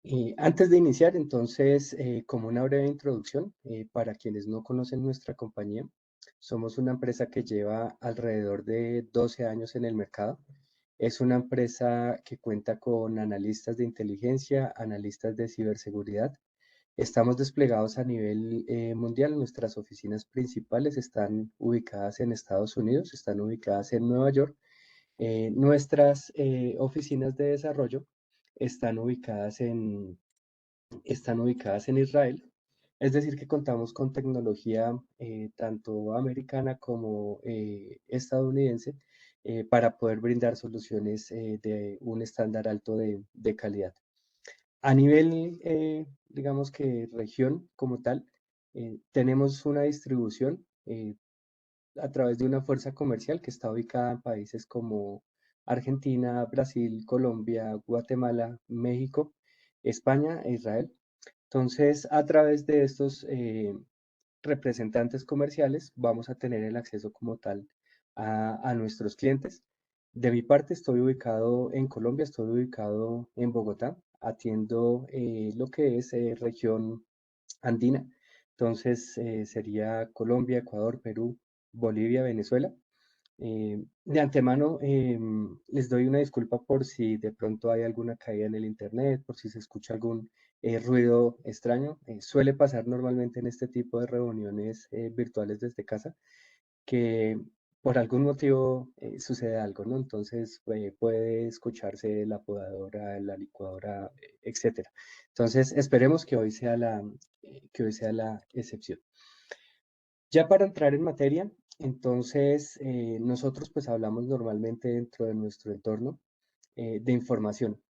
Y antes de iniciar, entonces, como una breve introducción, para quienes no conocen nuestra compañía, somos una empresa que lleva alrededor de 12 años en el mercado. Es una empresa que cuenta con analistas de inteligencia, analistas de ciberseguridad. Estamos desplegados a nivel mundial. Nuestras oficinas principales están ubicadas en Estados Unidos, están ubicadas en Nueva York. Nuestras oficinas de desarrollo están ubicadas están ubicadas en Israel. Es decir, que contamos con tecnología tanto americana como estadounidense para poder brindar soluciones de un estándar alto de calidad. A nivel, digamos que región como tal, tenemos una distribución a través de una fuerza comercial que está ubicada en países como Argentina, Brasil, Colombia, Guatemala, México, España e Israel. Entonces, a través de estos representantes comerciales vamos a tener el acceso como tal a nuestros clientes. De mi parte, estoy ubicado en Colombia, estoy ubicado en Bogotá, atiendo lo que es región andina. Entonces, sería Colombia, Ecuador, Perú, Bolivia, Venezuela. De antemano, les doy una disculpa por si de pronto hay alguna caída en el internet, por si se escucha algún ruido extraño. Suele pasar normalmente en este tipo de reuniones virtuales desde casa, que por algún motivo sucede algo, ¿no? Entonces puede escucharse la podadora, la licuadora, etcétera. Entonces esperemos que hoy sea que hoy sea la excepción. Ya para entrar en materia, entonces nosotros pues hablamos normalmente dentro de nuestro entorno de información.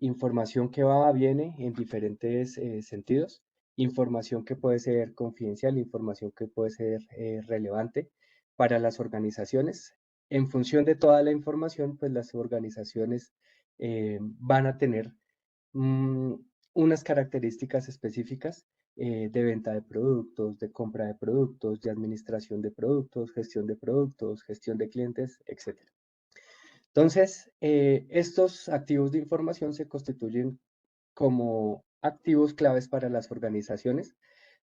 Información que va, viene en diferentes sentidos. Información que puede ser confidencial, información que puede ser relevante para las organizaciones. En función de toda la información, pues las organizaciones van a tener mm, unas características específicas de venta de productos, de compra de productos, de administración de productos, gestión de clientes, etc. Entonces, estos activos de información se constituyen como activos claves para las organizaciones.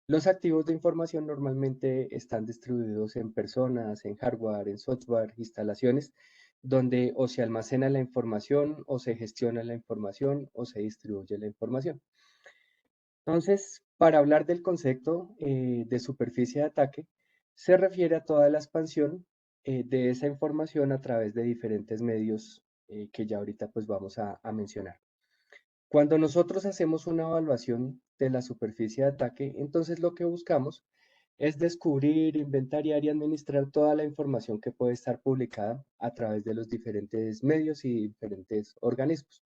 Los activos de información normalmente están distribuidos en personas, en hardware, en software, instalaciones, donde o se almacena la información, o se gestiona la información, o se distribuye la información. Entonces, para hablar del concepto de superficie de ataque, se refiere a toda la expansión de esa información a través de diferentes medios que ya ahorita pues vamos a mencionar. Cuando nosotros hacemos una evaluación de la superficie de ataque, entonces lo que buscamos es descubrir, inventariar y administrar toda la información que puede estar publicada a través de los diferentes medios y diferentes organismos.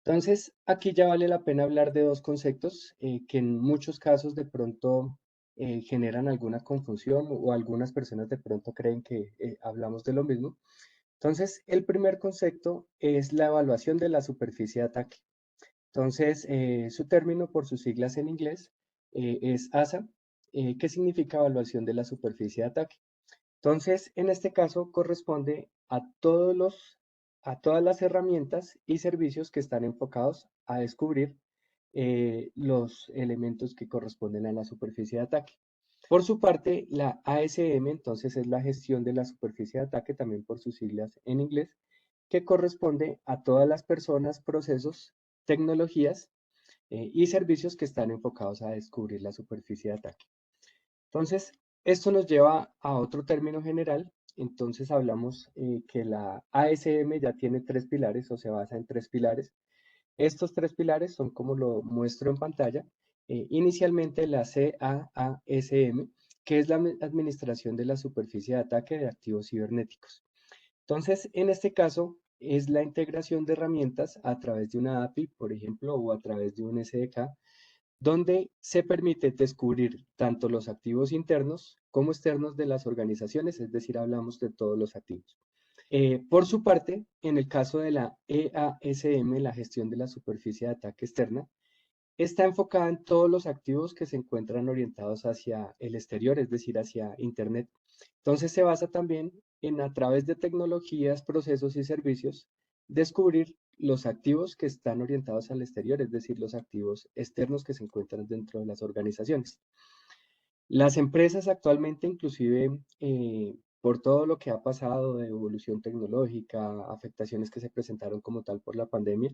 Entonces, aquí ya vale la pena hablar de dos conceptos que en muchos casos de pronto generan alguna confusión o algunas personas de pronto creen que hablamos de lo mismo. Entonces, el primer concepto es la evaluación de la superficie de ataque. Entonces, su término por sus siglas en inglés es ASA, que significa evaluación de la superficie de ataque. Entonces, en este caso corresponde a todas las herramientas y servicios que están enfocados a descubrir los elementos que corresponden a la superficie de ataque. Por su parte, la ASM, entonces, es la gestión de la superficie de ataque, también por sus siglas en inglés, que corresponde a todas las personas, procesos, tecnologías y servicios que están enfocados a descubrir la superficie de ataque. Entonces, esto nos lleva a otro término general. Entonces hablamos que la ASM ya tiene tres pilares o se basa en tres pilares. Estos tres pilares son como lo muestro en pantalla. Inicialmente la CAASM, que es la administración de la superficie de ataque de activos cibernéticos. Entonces, en este caso, es la integración de herramientas a través de una API, por ejemplo, o a través de un SDK, donde se permite descubrir tanto los activos internos como externos de las organizaciones, es decir, hablamos de todos los activos. Por su parte, en el caso de la EASM, la gestión de la superficie de ataque externa, está enfocada en todos los activos que se encuentran orientados hacia el exterior, es decir, hacia Internet. Entonces se basa también en, a través de tecnologías, procesos y servicios, descubrir los activos que están orientados al exterior, es decir, los activos externos que se encuentran dentro de las organizaciones. Las empresas actualmente, inclusive por todo lo que ha pasado de evolución tecnológica, afectaciones que se presentaron como tal por la pandemia,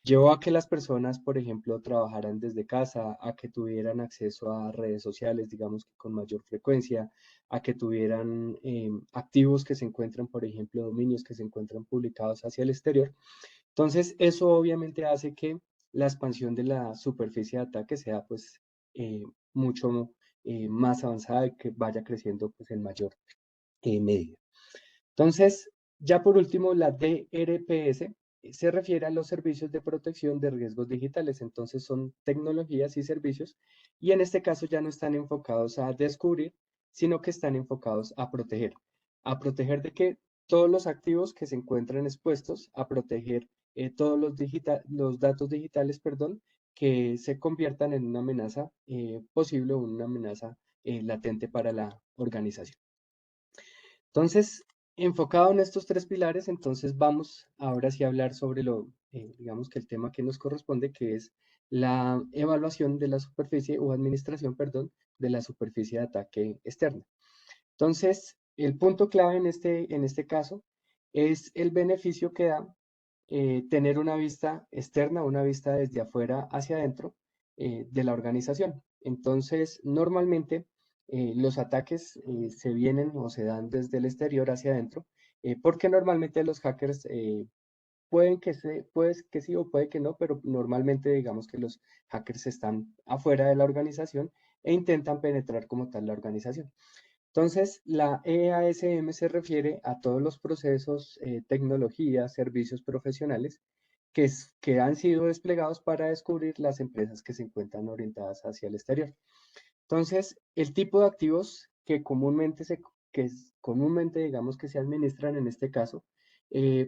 llevó a que las personas, por ejemplo, trabajaran desde casa, a que tuvieran acceso a redes sociales, digamos que con mayor frecuencia, a que tuvieran activos que se encuentran, por ejemplo, dominios que se encuentran publicados hacia el exterior. Entonces, eso obviamente hace que la expansión de la superficie de ataque sea pues mucho más avanzada y que vaya creciendo pues en mayor medida. Entonces, ya por último, la DRPS se refiere a los servicios de protección de riesgos digitales. Entonces, son tecnologías y servicios y en este caso ya no están enfocados a descubrir, sino que están enfocados a proteger. ¿A proteger de qué? Todos los activos que se encuentran expuestos, a proteger todos los datos digitales, perdón, que se conviertan en una amenaza posible o una amenaza latente para la organización. Entonces, enfocado en estos tres pilares, entonces vamos ahora sí a hablar sobre digamos que el tema que nos corresponde, que es la evaluación de la superficie o administración, perdón, de la superficie de ataque externa. Entonces, el punto clave en este caso es el beneficio que da tener una vista externa, una vista desde afuera hacia adentro de la organización. Entonces, normalmente los ataques se vienen o se dan desde el exterior hacia adentro, porque normalmente los hackers puede que sí o puede que no, pero normalmente digamos que los hackers están afuera de la organización e intentan penetrar como tal la organización. Entonces, la EASM se refiere a todos los procesos, tecnologías, servicios profesionales que han sido desplegados para descubrir las empresas que se encuentran orientadas hacia el exterior. Entonces, el tipo de activos comúnmente digamos que se administran en este caso,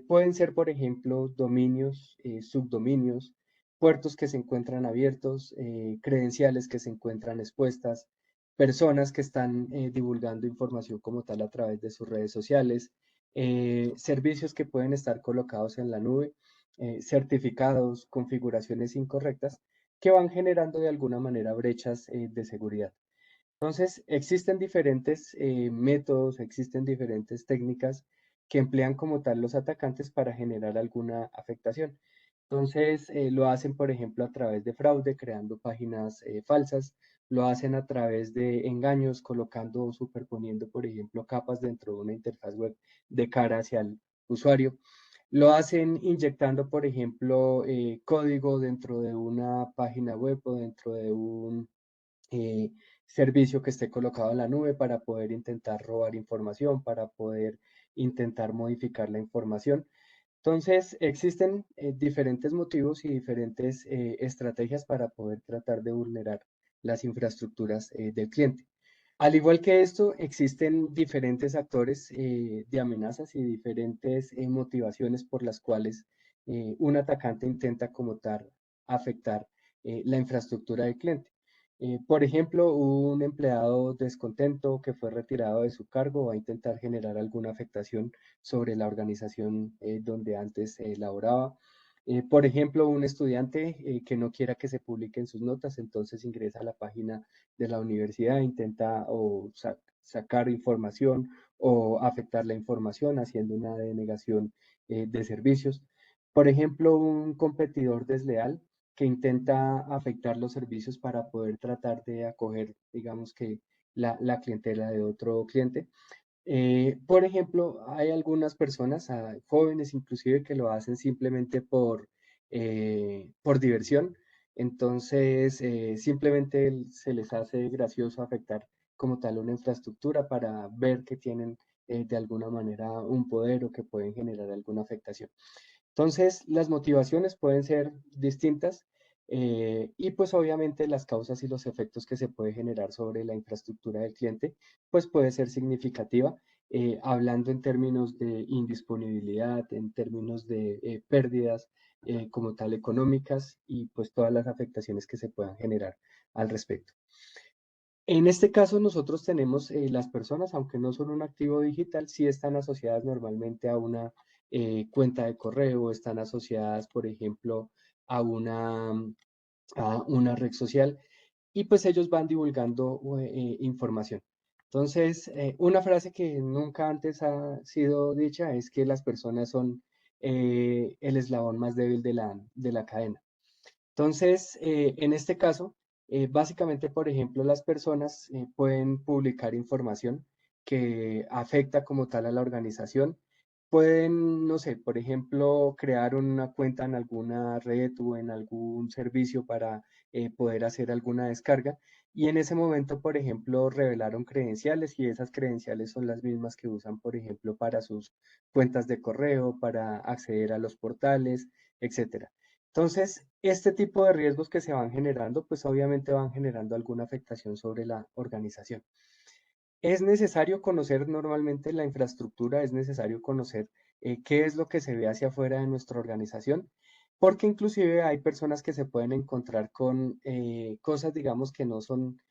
pueden ser, por ejemplo, dominios, subdominios, puertos que se encuentran abiertos, credenciales que se encuentran expuestas, personas que están divulgando información como tal a través de sus redes sociales, servicios que pueden estar colocados en la nube, certificados, configuraciones incorrectas que van generando de alguna manera brechas de seguridad. Entonces, existen diferentes métodos, existen diferentes técnicas que emplean como tal los atacantes para generar alguna afectación. Entonces, lo hacen, por ejemplo, a través de fraude, creando páginas falsas, lo hacen a través de engaños, colocando o superponiendo, por ejemplo, capas dentro de una interfaz web de cara hacia el usuario. Lo hacen inyectando, por ejemplo, código dentro de una página web o dentro de un eh, servicio que esté colocado en la nube para poder intentar robar información, para poder intentar modificar la información. Entonces, existen diferentes motivos y diferentes estrategias para poder tratar de vulnerar las infraestructuras del cliente. Al igual que esto, existen diferentes actores de amenazas y diferentes motivaciones por las cuales un atacante intenta como tal afectar la infraestructura del cliente. Por ejemplo, un empleado descontento que fue retirado de su cargo va a intentar generar alguna afectación sobre la organización donde antes laboraba. Por ejemplo, un estudiante que no quiera que se publiquen sus notas, entonces ingresa a la página de la universidad, intenta sacar información o afectar la información haciendo una denegación de servicios. Por ejemplo, un competidor desleal que intenta afectar los servicios para poder tratar de acoger, digamos que, la clientela de otro cliente. Por ejemplo, hay algunas personas, jóvenes inclusive, que lo hacen simplemente por diversión. Entonces, simplemente se les hace gracioso afectar como tal una infraestructura para ver que tienen de alguna manera un poder o que pueden generar alguna afectación. Entonces, las motivaciones pueden ser distintas y pues obviamente las causas y los efectos que se puede generar sobre la infraestructura del cliente, pues puede ser significativa, hablando en términos de indisponibilidad, en términos de pérdidas como tal económicas y pues todas las afectaciones que se puedan generar al respecto. En este caso, nosotros tenemos las personas, aunque no son un activo digital, sí están asociadas normalmente a una cuenta de correo, están asociadas, por ejemplo, a a una red social y pues ellos van divulgando información. Entonces, una frase que nunca antes ha sido dicha es que las personas son el eslabón más débil de de la cadena. Entonces, en este caso, básicamente, por ejemplo, las personas pueden publicar información que afecta como tal a la organización. Pueden, no sé, por ejemplo, crear una cuenta en alguna red o en algún servicio para poder hacer alguna descarga. Y en ese momento, por ejemplo, revelaron credenciales y esas credenciales son las mismas que usan, por ejemplo, para sus cuentas de correo, para acceder a los portales, etcétera. Entonces, este tipo de riesgos que se van generando, pues obviamente van generando alguna afectación sobre la organización. Es necesario conocer normalmente la infraestructura, es necesario conocer qué es lo que se ve hacia afuera de nuestra organización, porque inclusive hay personas que se pueden encontrar con cosas, digamos, que no son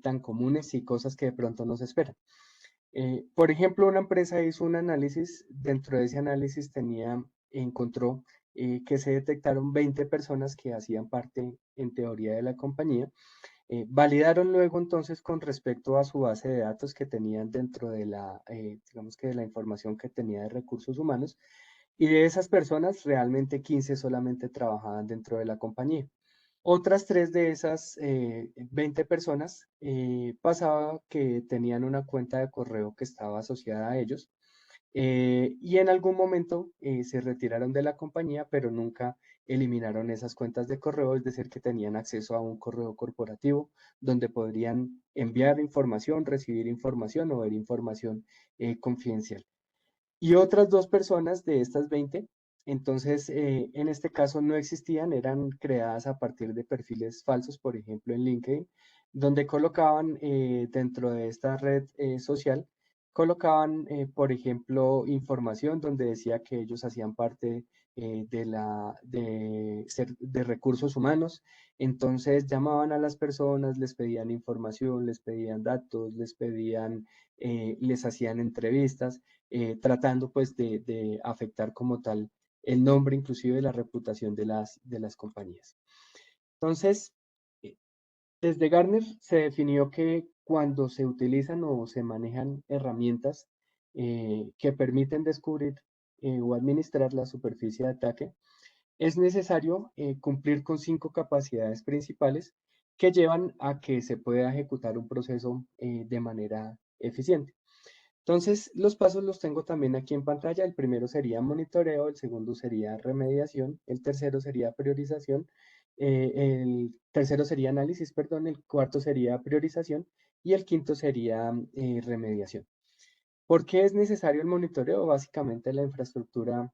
tan comunes y cosas que de pronto no se esperan. Por ejemplo, una empresa hizo un análisis, dentro de ese análisis encontró que se detectaron 20 personas que hacían parte en teoría de la compañía. Validaron luego entonces con respecto a su base de datos que tenían dentro de digamos que de la información que tenía de recursos humanos, y de esas personas realmente 15 solamente trabajaban dentro de la compañía. Otras tres de esas 20 personas pasaba que tenían una cuenta de correo que estaba asociada a ellos y en algún momento se retiraron de la compañía, pero nunca eliminaron esas cuentas de correo, es decir, que tenían acceso a un correo corporativo donde podrían enviar información, recibir información o ver información confidencial. Y otras dos personas de estas 20, entonces en este caso no existían, eran creadas a partir de perfiles falsos, por ejemplo en LinkedIn, donde colocaban dentro de esta red social, colocaban, por ejemplo, información donde decía que ellos hacían parte de recursos humanos. Entonces llamaban a las personas, les pedían información, les pedían datos, les hacían entrevistas tratando pues de afectar como tal el nombre, inclusive la reputación de de las compañías. Entonces, eh, desde Gartner se definió que cuando se utilizan o se manejan herramientas que permiten descubrir o administrar la superficie de ataque, es necesario cumplir con 5 capacidades principales que llevan a que se pueda ejecutar un proceso de manera eficiente. Entonces, los pasos los tengo también aquí en pantalla. El primero sería monitoreo, el segundo sería remediación, el tercero sería priorización, el tercero sería análisis, perdón, el cuarto sería priorización y el quinto sería remediación. ¿Por qué es necesario el monitoreo? Básicamente la infraestructura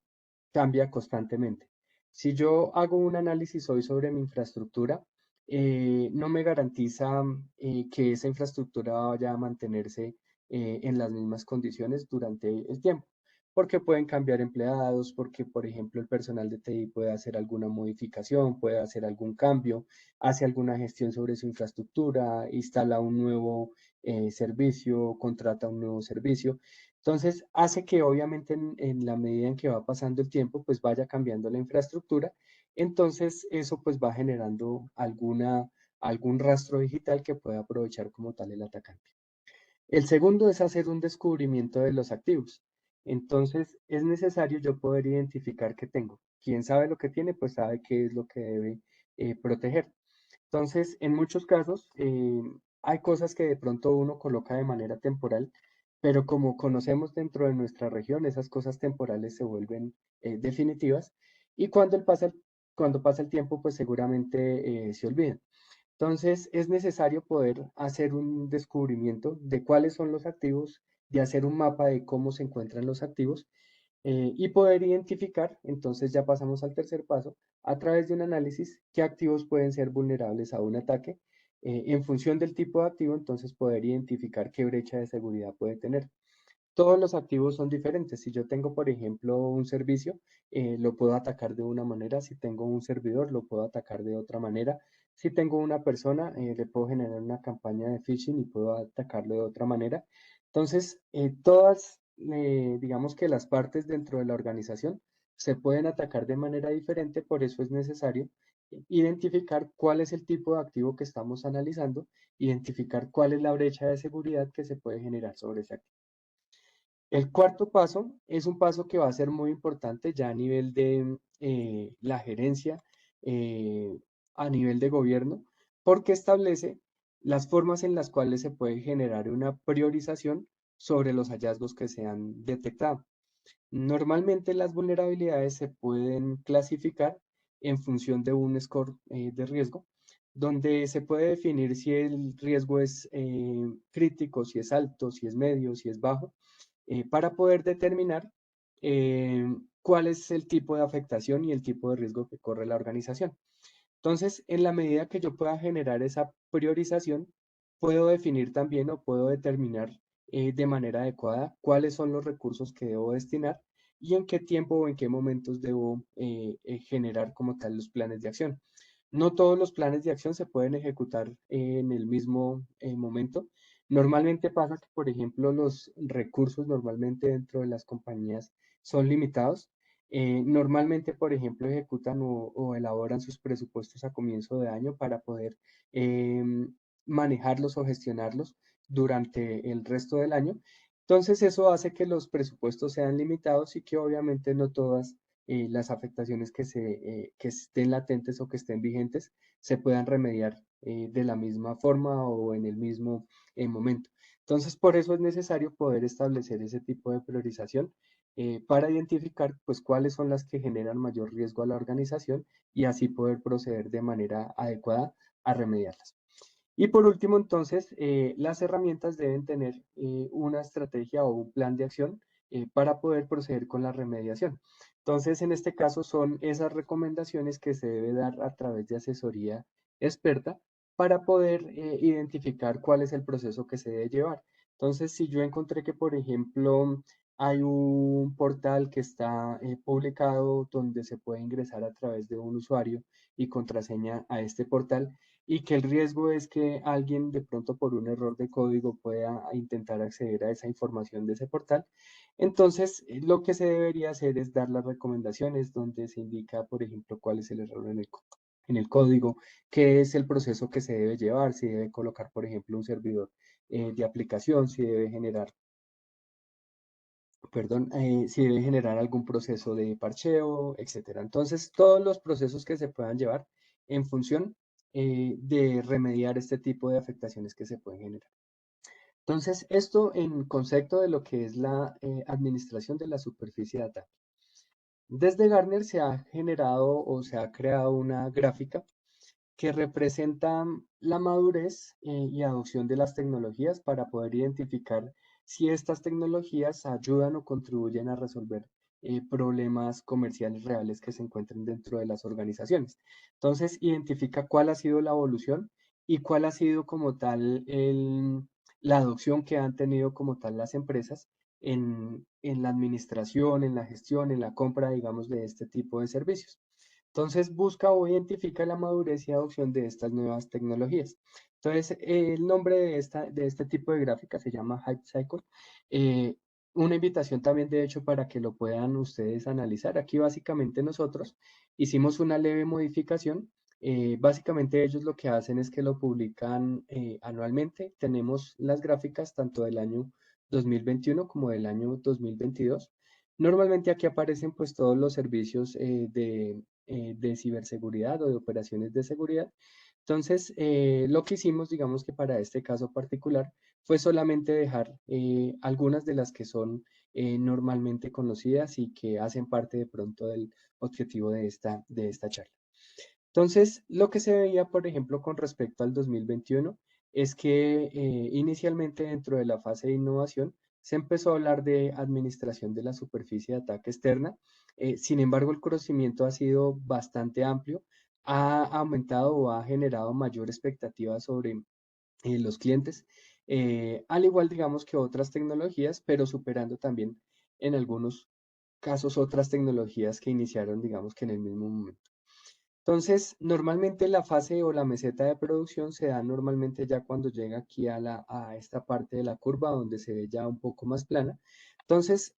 cambia constantemente. Si yo hago un análisis hoy sobre mi infraestructura, no me garantiza que esa infraestructura vaya a mantenerse en las mismas condiciones durante el tiempo, porque pueden cambiar empleados, porque, por ejemplo, el personal de TI puede hacer alguna modificación, puede hacer algún cambio, hace alguna gestión sobre su infraestructura, instala un nuevo servicio, contrata un nuevo servicio. Entonces, hace que obviamente en la medida en que va pasando el tiempo, pues vaya cambiando la infraestructura. Entonces, eso pues va generando algún rastro digital que pueda aprovechar como tal el atacante. El segundo es hacer un descubrimiento de los activos. Entonces, es necesario yo poder identificar qué tengo. Quien sabe lo que tiene, pues sabe qué es lo que debe proteger. Entonces, en muchos casos, hay cosas que de pronto uno coloca de manera temporal, pero como conocemos dentro de nuestra región, esas cosas temporales se vuelven definitivas y cuando pasa el tiempo, pues seguramente se olvidan. Entonces, es necesario poder hacer un descubrimiento de cuáles son los activos, de hacer un mapa de cómo se encuentran los activos y poder identificar, entonces ya pasamos al tercer paso, a través de un análisis, qué activos pueden ser vulnerables a un ataque. En función del tipo de activo, entonces poder identificar qué brecha de seguridad puede tener. Todos los activos son diferentes. Si yo tengo, por ejemplo, un servicio, lo puedo atacar de una manera. Si tengo un servidor, lo puedo atacar de otra manera. Si tengo una persona, le puedo generar una campaña de phishing y puedo atacarlo de otra manera. Entonces, digamos que las partes dentro de la organización se pueden atacar de manera diferente, por eso es necesario identificar cuál es el tipo de activo que estamos analizando, identificar cuál es la brecha de seguridad que se puede generar sobre ese activo. El cuarto paso es un paso que va a ser muy importante ya a nivel de la gerencia, eh, a nivel de gobierno, porque establece las formas en las cuales se puede generar una priorización sobre los hallazgos que se han detectado. Normalmente las vulnerabilidades se pueden clasificar en función de un score de riesgo, donde se puede definir si el riesgo es crítico, si es alto, si es medio, si es bajo, para poder determinar eh, cuál es el tipo de afectación y el tipo de riesgo que corre la organización. Entonces, en la medida que yo pueda generar esa priorización, puedo definir también o puedo determinar de manera adecuada cuáles son los recursos que debo destinar y en qué tiempo o en qué momentos debo generar como tal los planes de acción. No todos los planes de acción se pueden ejecutar en el mismo momento. Normalmente pasa que, por ejemplo, los recursos normalmente dentro de las compañías son limitados. Normalmente, por ejemplo, ejecutan o elaboran sus presupuestos a comienzo de año para poder manejarlos o gestionarlos durante el resto del año. Entonces, eso hace que los presupuestos sean limitados y que obviamente no todas las afectaciones que estén latentes o que estén vigentes se puedan remediar de la misma forma o en el mismo momento. Entonces, por eso es necesario poder establecer ese tipo de priorización para identificar pues cuáles son las que generan mayor riesgo a la organización y así poder proceder de manera adecuada a remediarlas. Y por último, entonces, las herramientas deben tener una estrategia o un plan de acción para poder proceder con la remediación. Entonces, en este caso son esas recomendaciones que se debe dar a través de asesoría experta para poder identificar cuál es el proceso que se debe llevar. Entonces, si yo encontré que, por ejemplo, hay un portal que está publicado donde se puede ingresar a través de un usuario y contraseña a este portal, y que el riesgo es que alguien de pronto por un error de código pueda intentar acceder a esa información de ese portal. Entonces, lo que se debería hacer es dar las recomendaciones donde se indica, por ejemplo, cuál es el error en el código, qué es el proceso que se debe llevar, si debe colocar, por ejemplo, un servidor de aplicación, si debe generar, perdón, si debe generar algún proceso de parcheo, etcétera. Entonces, todos los procesos que se puedan llevar en función de remediar este tipo de afectaciones que se pueden generar. Entonces, esto en concepto de lo que es la administración de la superficie de ataque. Desde Gartner se ha generado o se ha creado una gráfica que representa la madurez y adopción de las tecnologías para poder identificar si estas tecnologías ayudan o contribuyen a resolver problemas comerciales reales que se encuentren dentro de las organizaciones. Entonces, identifica cuál ha sido la evolución y cuál ha sido como tal la adopción que han tenido como tal las empresas en la administración, en la gestión, en la compra, digamos, de este tipo de servicios. Entonces busca o identifica la madurez y adopción de estas nuevas tecnologías. Entonces, el nombre de este tipo de gráfica se llama Hype Cycle. Eh, una invitación también, de hecho, para que lo puedan ustedes analizar. Aquí básicamente nosotros hicimos una leve modificación. Básicamente ellos lo que hacen es que lo publican anualmente. Tenemos las gráficas tanto del año 2021 como del año 2022. Normalmente aquí aparecen pues todos los servicios de ciberseguridad o de operaciones de seguridad. Entonces, lo que hicimos, digamos que para este caso particular, fue solamente dejar algunas de las que son normalmente conocidas y que hacen parte de pronto del objetivo de esta charla. Entonces, lo que se veía, por ejemplo, con respecto al 2021, es que inicialmente dentro de la fase de innovación se empezó a hablar de administración de la superficie de ataque externa. Sin embargo, el conocimiento ha sido bastante amplio, ha aumentado o ha generado mayor expectativa sobre los clientes, al igual, digamos, que otras tecnologías, pero superando también en algunos casos otras tecnologías que iniciaron, digamos, que en el mismo momento. Entonces, normalmente la fase o la meseta de producción se da normalmente ya cuando llega aquí a esta parte de la curva donde se ve ya un poco más plana, Entonces,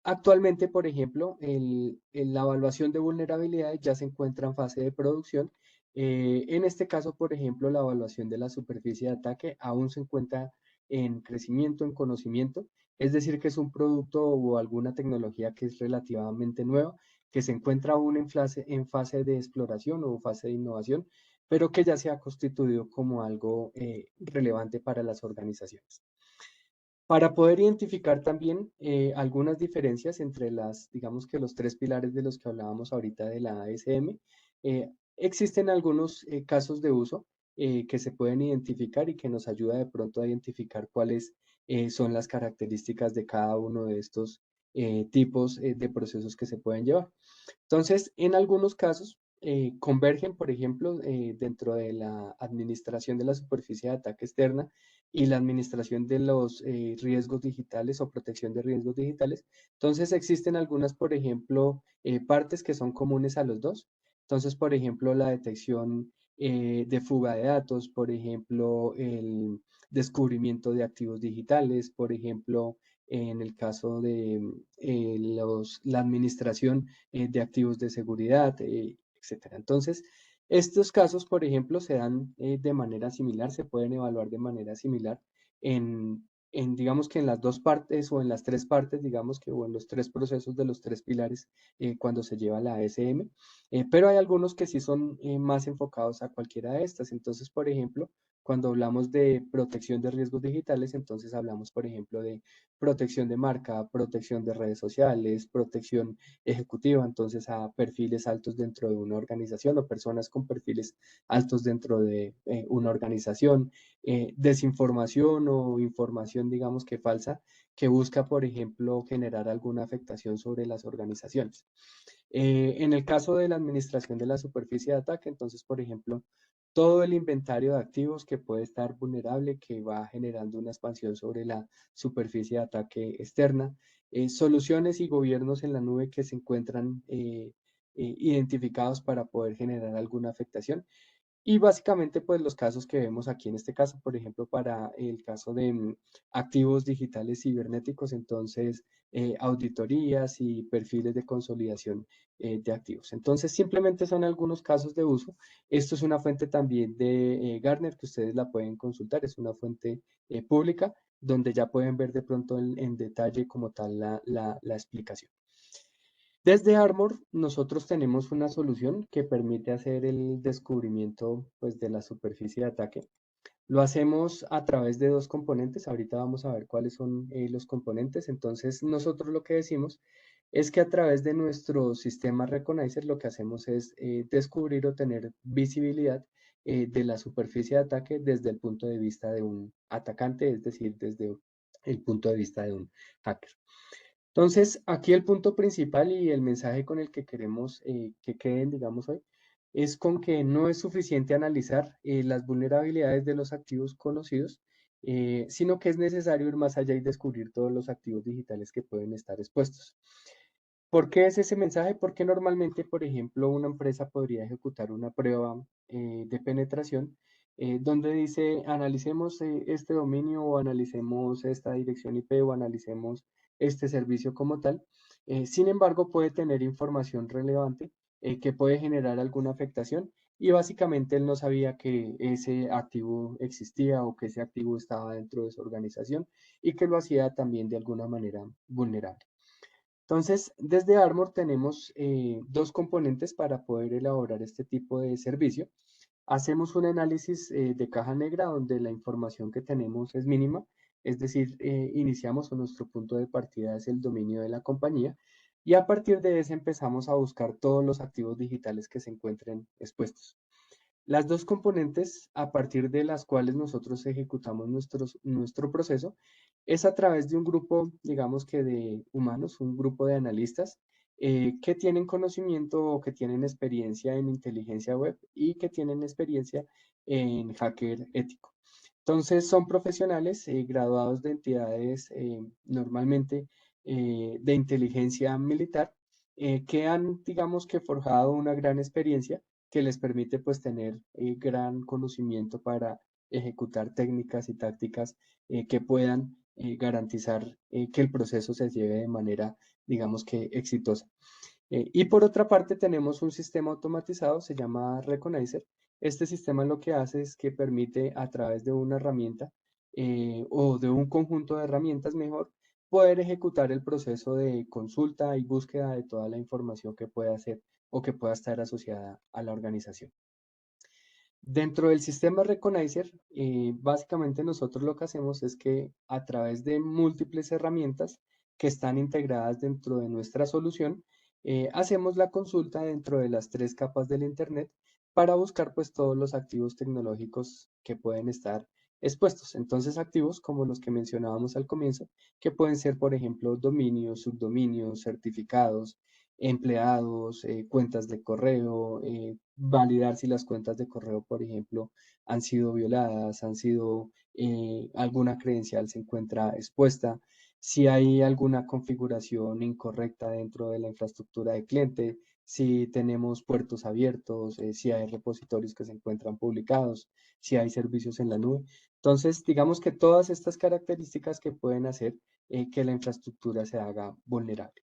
actualmente, por ejemplo, la evaluación de vulnerabilidades ya se encuentra en fase de producción. En este caso, por ejemplo, la evaluación de la superficie de ataque aún se encuentra en crecimiento, en conocimiento. Es decir, que es un producto o alguna tecnología que es relativamente nueva, que se encuentra aún en fase de exploración o fase de innovación, pero que ya se ha constituido como algo relevante para las organizaciones. Para poder identificar también algunas diferencias entre digamos que los tres pilares de los que hablábamos ahorita de la ASM, existen algunos casos de uso que se pueden identificar y que nos ayuda de pronto a identificar cuáles son las características de cada uno de estos tipos de procesos que se pueden llevar. Entonces, en algunos casos, convergen, por ejemplo, dentro de la administración de la superficie de ataque externa y la administración de los riesgos digitales o protección de riesgos digitales. Entonces, existen algunas, por ejemplo, partes que son comunes a los dos. Entonces, por ejemplo, la detección de fuga de datos, por ejemplo, el descubrimiento de activos digitales, por ejemplo, en el caso de la administración de activos de seguridad, etcétera. Entonces, estos casos, por ejemplo, se dan de manera similar, se pueden evaluar de manera similar digamos que en las dos partes o en las tres partes, digamos que o en los tres procesos de los tres pilares cuando se lleva la ASM, pero hay algunos que sí son más enfocados a cualquiera de estas. Entonces, por ejemplo, cuando hablamos de protección de riesgos digitales, entonces hablamos, por ejemplo, de protección de marca, protección de redes sociales, protección ejecutiva, entonces a perfiles altos dentro de una organización o personas con perfiles altos dentro de una organización, desinformación o información, digamos que falsa, que busca, por ejemplo, generar alguna afectación sobre las organizaciones. En el caso de la administración de la superficie de ataque, entonces, por ejemplo, todo el inventario de activos que puede estar vulnerable, que va generando una expansión sobre la superficie de ataque externa, soluciones y gobiernos en la nube que se encuentran identificados para poder generar alguna afectación. Y básicamente, pues los casos que vemos aquí en este caso, por ejemplo, para el caso de activos digitales cibernéticos, entonces auditorías y perfiles de consolidación de activos. Entonces, simplemente son algunos casos de uso. Esto es una fuente también de Gartner que ustedes la pueden consultar, es una fuente pública donde ya pueden ver de pronto en detalle como tal la explicación. Desde Armor, nosotros tenemos una solución que permite hacer el descubrimiento pues, de la superficie de ataque. Lo hacemos a través de dos componentes. Ahorita vamos a ver cuáles son los componentes. Entonces, nosotros lo que decimos es que a través de nuestro sistema Recognizer lo que hacemos es descubrir o tener visibilidad de la superficie de ataque desde el punto de vista de un atacante, es decir, desde el punto de vista de un hacker. Entonces, aquí el punto principal y el mensaje con el que queremos que queden, digamos, hoy, es con que no es suficiente analizar las vulnerabilidades de los activos conocidos, sino que es necesario ir más allá y descubrir todos los activos digitales que pueden estar expuestos. ¿Por qué es ese mensaje? Porque normalmente, por ejemplo, una empresa podría ejecutar una prueba de penetración donde dice, analicemos este dominio o analicemos esta dirección IP o analicemos este servicio como tal. Sin embargo, puede tener información relevante que puede generar alguna afectación y básicamente él no sabía que ese activo existía o que ese activo estaba dentro de su organización y que lo hacía también de alguna manera vulnerable. Entonces, desde Armor tenemos dos componentes para poder elaborar este tipo de servicio. Hacemos un análisis de caja negra donde la información que tenemos es mínima, es decir, iniciamos o nuestro punto de partida es el dominio de la compañía y a partir de ese empezamos a buscar todos los activos digitales que se encuentren expuestos. Las dos componentes a partir de las cuales nosotros ejecutamos nuestro proceso es a través de un grupo, digamos que de humanos, un grupo de analistas que tienen conocimiento o que tienen experiencia en inteligencia web y que tienen experiencia en hacker ético. Entonces son profesionales graduados de entidades normalmente de inteligencia militar que han, digamos que forjado una gran experiencia que les permite pues tener gran conocimiento para ejecutar técnicas y tácticas que puedan garantizar que el proceso se lleve de manera, digamos que exitosa. Y por otra parte tenemos un sistema automatizado, se llama Recognizer. Este sistema lo que hace es que permite a través de una herramienta o de un conjunto de herramientas mejor, poder ejecutar el proceso de consulta y búsqueda de toda la información que pueda hacer o que pueda estar asociada a la organización. Dentro del sistema Recognizer, básicamente nosotros lo que hacemos es que a través de múltiples herramientas que están integradas dentro de nuestra solución, hacemos la consulta dentro de las tres capas del Internet para buscar pues todos los activos tecnológicos que pueden estar expuestos. Entonces activos como los que mencionábamos al comienzo, que pueden ser por ejemplo dominios, subdominios, certificados, empleados, cuentas de correo, validar si las cuentas de correo, por ejemplo, han sido violadas, alguna credencial se encuentra expuesta, si hay alguna configuración incorrecta dentro de la infraestructura de cliente, si tenemos puertos abiertos, si hay repositorios que se encuentran publicados, si hay servicios en la nube. Entonces, digamos que todas estas características que pueden hacer que la infraestructura se haga vulnerable.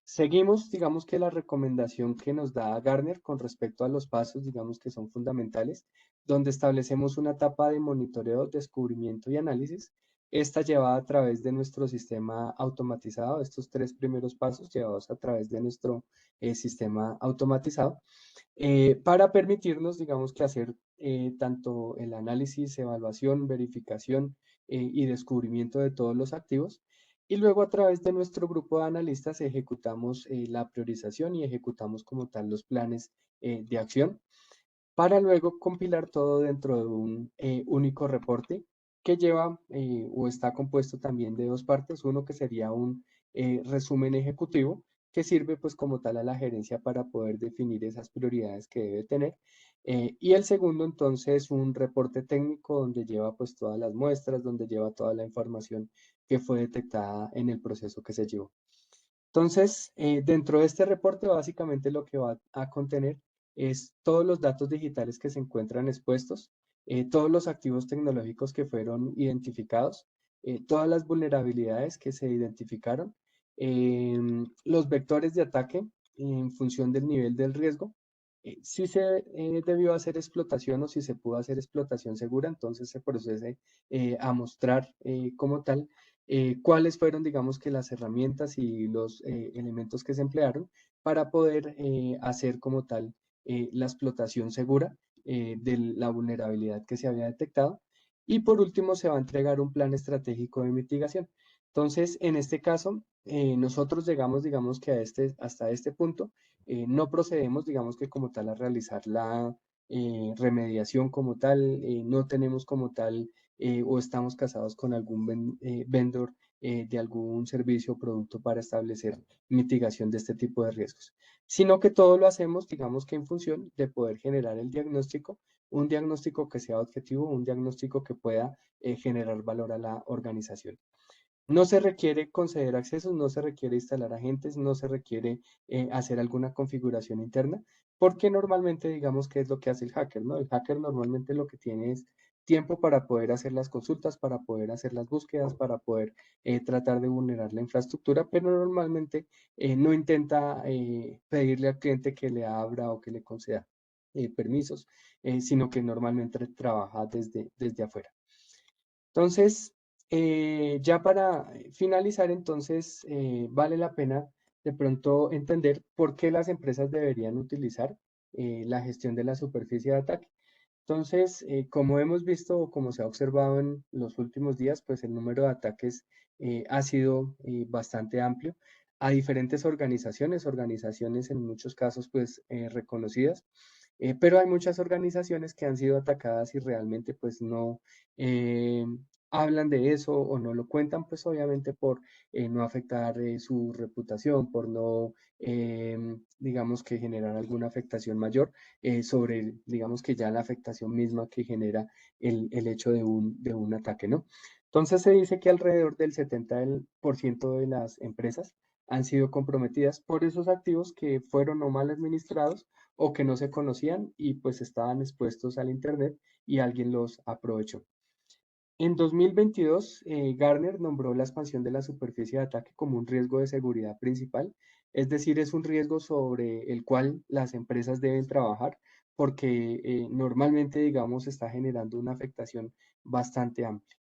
Seguimos, digamos que la recomendación que nos da Gartner con respecto a los pasos, digamos que son fundamentales, donde establecemos una etapa de monitoreo, descubrimiento y análisis. Esta llevada a través de nuestro sistema automatizado, estos tres primeros pasos llevados a través de nuestro sistema automatizado, para permitirnos, digamos que hacer tanto el análisis, evaluación, verificación y descubrimiento de todos los activos. Y luego a través de nuestro grupo de analistas ejecutamos la priorización y ejecutamos como tal los planes de acción para luego compilar todo dentro de un único reporte que lleva o está compuesto también de dos partes, uno que sería un resumen ejecutivo que sirve pues como tal a la gerencia para poder definir esas prioridades que debe tener. Y el segundo entonces un reporte técnico donde lleva pues todas las muestras, donde lleva toda la información que fue detectada en el proceso que se llevó. Entonces, dentro de este reporte básicamente lo que va a contener es todos los datos digitales que se encuentran expuestos, todos los activos tecnológicos que fueron identificados, todas las vulnerabilidades que se identificaron, los vectores de ataque en función del nivel del riesgo, si se debió hacer explotación o si se pudo hacer explotación segura, entonces se procede a mostrar como tal cuáles fueron, digamos que las herramientas y los elementos que se emplearon para poder hacer como tal la explotación segura de la vulnerabilidad que se había detectado. Y por último, se va a entregar un plan estratégico de mitigación. Entonces, en este caso, nosotros llegamos, digamos que hasta este punto, no procedemos, digamos que como tal, a realizar la remediación como tal, no tenemos como tal o estamos casados con algún vendor de algún servicio o producto para establecer mitigación de este tipo de riesgos, sino que todo lo hacemos, digamos que en función de poder generar el diagnóstico, un diagnóstico que sea objetivo, un diagnóstico que pueda generar valor a la organización. No se requiere conceder accesos, no se requiere instalar agentes, no se requiere hacer alguna configuración interna, porque normalmente digamos que es lo que hace el hacker, ¿no? El hacker normalmente lo que tiene es tiempo para poder hacer las consultas, para poder hacer las búsquedas, para poder tratar de vulnerar la infraestructura, pero normalmente no intenta pedirle al cliente que le abra o que le conceda permisos, sino que normalmente trabaja desde afuera. Entonces, ya para finalizar, entonces, vale la pena de pronto entender por qué las empresas deberían utilizar la gestión de la superficie de ataque. Entonces, como hemos visto o como se ha observado en los últimos días, pues el número de ataques ha sido bastante amplio a diferentes organizaciones en muchos casos pues reconocidas, pero hay muchas organizaciones que han sido atacadas y realmente pues no eh, hablan de eso o no lo cuentan, pues obviamente por no afectar su reputación, por no, digamos que generar alguna afectación mayor sobre, digamos que ya la afectación misma que genera el hecho de un ataque, ¿no? Entonces se dice que alrededor del 70% de las empresas han sido comprometidas por esos activos que fueron o mal administrados o que no se conocían y pues estaban expuestos al Internet y alguien los aprovechó. En 2022, Gartner nombró la expansión de la superficie de ataque como un riesgo de seguridad principal, es decir, es un riesgo sobre el cual las empresas deben trabajar porque normalmente, digamos, está generando una afectación bastante amplia.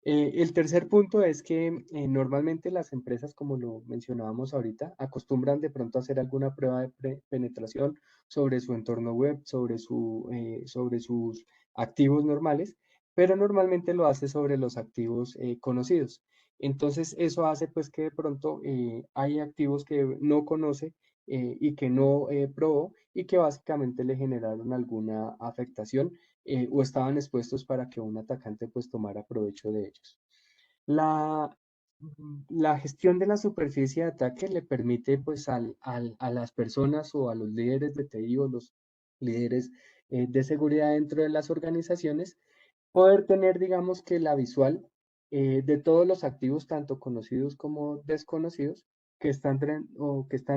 El tercer punto es que normalmente las empresas, como lo mencionábamos ahorita, acostumbran de pronto a hacer alguna prueba de penetración sobre su entorno web, sobre sus activos normales, pero normalmente lo hace sobre los activos conocidos. Entonces, eso hace pues que de pronto hay activos que no conoce y que no probó y que básicamente le generaron alguna afectación o estaban expuestos para que un atacante pues tomara provecho de ellos. La, la gestión de la superficie de ataque le permite pues a las personas o a los líderes de TI o los líderes de seguridad dentro de las organizaciones poder tener, digamos que la visual de todos los activos, tanto conocidos como desconocidos, que están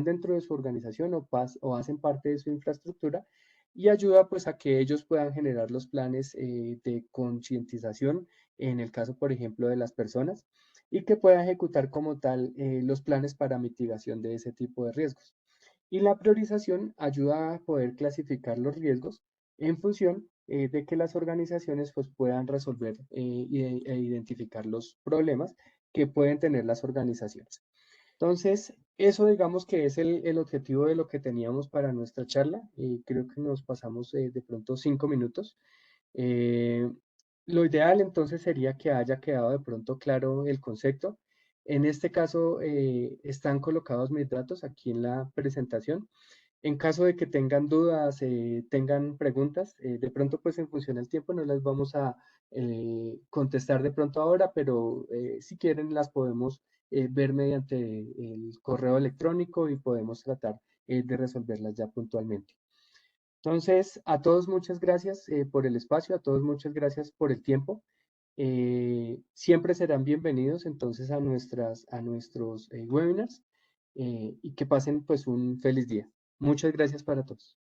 dentro de su organización o hacen parte de su infraestructura y ayuda pues a que ellos puedan generar los planes de concientización, en el caso, por ejemplo, de las personas, y que pueda ejecutar como tal los planes para mitigación de ese tipo de riesgos. Y la priorización ayuda a poder clasificar los riesgos en función de que las organizaciones pues, puedan resolver e identificar los problemas que pueden tener las organizaciones. Entonces, eso digamos que es el objetivo de lo que teníamos para nuestra charla. Creo que nos pasamos de pronto 5 minutos. Eh, lo ideal entonces sería que haya quedado de pronto claro el concepto. En este caso están colocados mis datos aquí en la presentación. En caso de que tengan dudas, tengan preguntas, de pronto pues en función del tiempo no las vamos a contestar de pronto ahora, pero si quieren las podemos ver mediante el correo electrónico y podemos tratar de resolverlas ya puntualmente. Entonces, a todos muchas gracias por el espacio, a todos muchas gracias por el tiempo. Siempre serán bienvenidos entonces a nuestros webinars y que pasen pues un feliz día. Muchas gracias para todos.